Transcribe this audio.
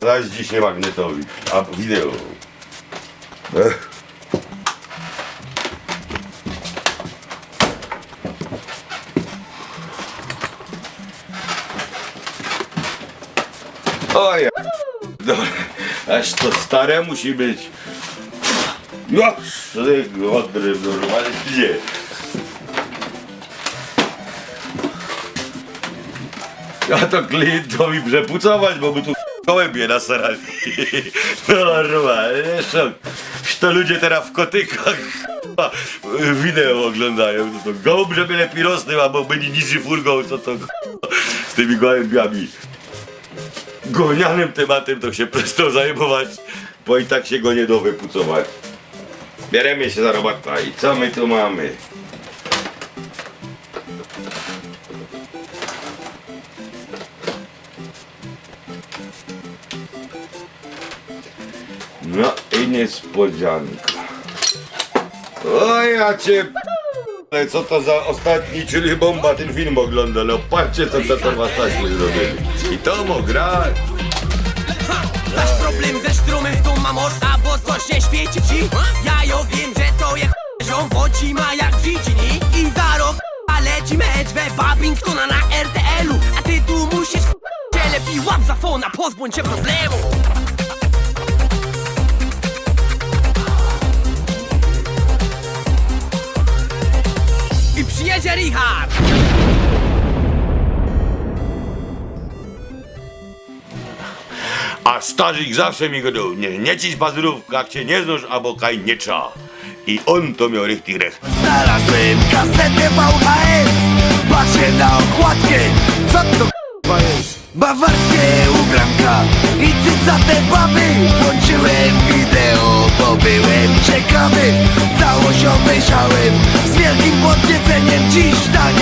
Zaś dzisiaj magnetowik, a wideo. Oj, dobra, aż to stare musi być. No, odryw normalnie. Ja to klientowi przepucować, bo my tu gołębie nasrali. Normalnie, szok. To ludzie teraz w kotykach wideo oglądają. To gołąb, żeby lepiej rosnął, albo będzie niższy furgą, co to z tymi gołębiami. Gównianym tematem to się przestał zajmować, bo i tak się go nie da wypucować. Bieremy się za robota i co my tu mamy? No i niespodzianka. O ja cię ale co to za ostatni, czyli bomba, ten film ogląda. No patrzcie co to was taśmy zrobili. I to mo grać. Masz problem ze strumem, tu ma można, bo coś nie świeci ci. Ja wiem, że to jest ziom, bo ci ma jak w dziedzini. I za rok leci mecz we Babingtona na RTL-u. A ty tu musisz się lepiej łap za fona, pozbądź się problemu. I przyjedzie Richard. A starzyk zawsze mi gadał, nie ciś pazurów, jak cię nie znasz, albo kaj nie trzeba. I on to miał richtig recht. Znalazłem kasetę VHS. Patrzę na okładkę. Co to k***a jest? Bawarskie ubranka i cycate baby. Włączyłem wideo, bo byłem ciekawy. Całość obejrzałem z wielkim podnieceniem. Dziś tak